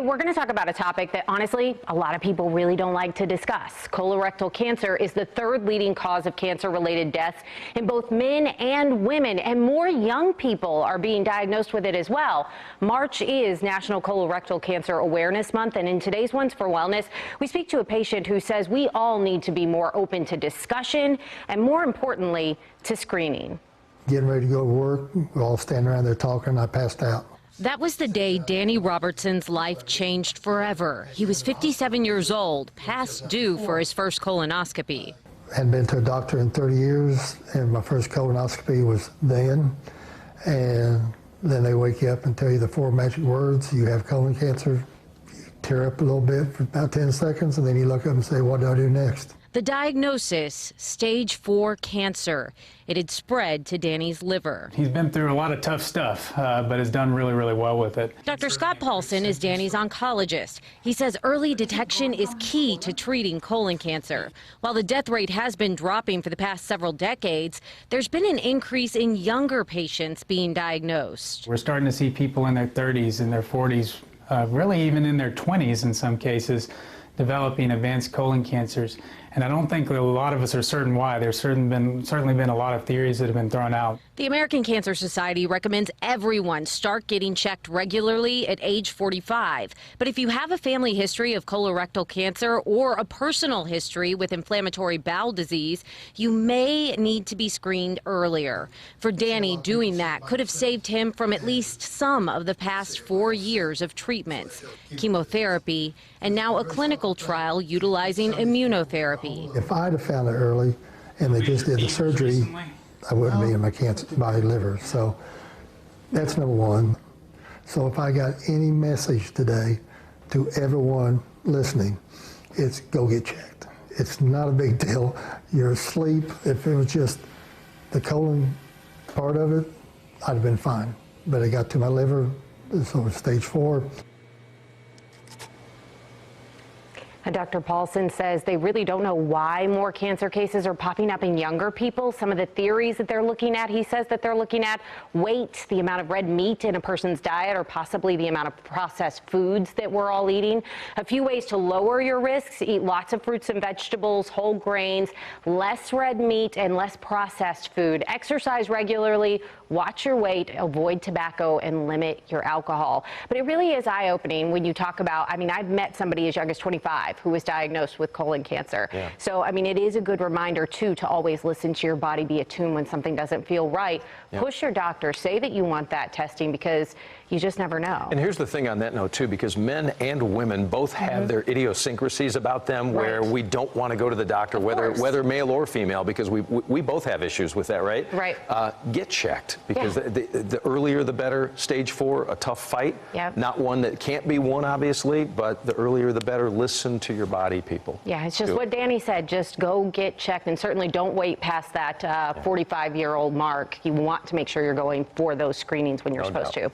we're going to talk about a topic that, honestly, a lot of people really don't like to discuss. Colorectal cancer is the third leading cause of cancer-related deaths in both men and women, and more young people are being diagnosed with it as well. March is National Colorectal Cancer Awareness Month, and in today's Ones for Wellness, we speak to a patient who says we all need to be more open to discussion and, more importantly, to screening. Getting ready to go to work, we're all standing around there talking, I passed out. That was the day Danny Robertson's life changed forever. He was 57 years old, past due for his first colonoscopy. Hadn't been to a doctor in 30 years, and my first colonoscopy was then. And then they wake you up and tell you the 4 magic words: you have colon cancer. You tear up a little bit for about 10 seconds, and then you look up and say, what do I do next? The diagnosis, stage 4 cancer. It had spread to Danny's liver. He's been through a lot of tough stuff, but has done really, really well with it. Dr. Scott Paulson is Danny's oncologist. He says early detection is key to treating colon cancer. While the death rate has been dropping for the past several decades, there's been an increase in younger patients being diagnosed. We're starting to see people in their 30s and their 40s, really even in their 20s in some cases, developing advanced colon cancers. And I don't think a lot of us are certain why. There's certainly been a lot of theories that have been thrown out. The American Cancer Society recommends everyone start getting checked regularly at age 45. But if you have a family history of colorectal cancer or a personal history with inflammatory bowel disease, you may need to be screened earlier. For Danny, doing that could have saved him from at least some of the past 4 years of treatments, chemotherapy, and now a clinical trial utilizing immunotherapy. If I'd have found it early and they just did the surgery, I wouldn't be in my liver. So that's number one. So if I got any message today to everyone listening, it's go get checked. It's not a big deal. You're asleep. If it was just the colon part of it, I'd have been fine. But it got to my liver, so it's stage 4. Dr. Paulson says they really don't know why more cancer cases are popping up in younger people. Some of the theories that they're looking at, he says that they're looking at weight, the amount of red meat in a person's diet, or possibly the amount of processed foods that we're all eating. A few ways to lower your risks: eat lots of fruits and vegetables, whole grains, less red meat, and less processed food. Exercise regularly, watch your weight, avoid tobacco, and limit your alcohol. But it really is eye-opening when you talk about, I've met somebody as young as 25 who was diagnosed with colon cancer. Yeah. So, it is a good reminder, too, to always listen to your body, be attuned when something doesn't feel right. Yeah. Push your doctor, say that you want that testing, because you just never know. And here's the thing on that note, too, because men and women both have their idiosyncrasies about them where we don't want to go to the doctor, whether male or female, because we both have issues with that, right? Right. Get checked, because the earlier the better. Stage 4, a tough fight. Yep. Not one that can't be won, obviously, but the earlier the better. Listen to your body, people. Yeah, it's just what Danny said. Just go get checked, and certainly don't wait past that 45-year-old mark. You want to make sure you're going for those screenings when you're supposed to.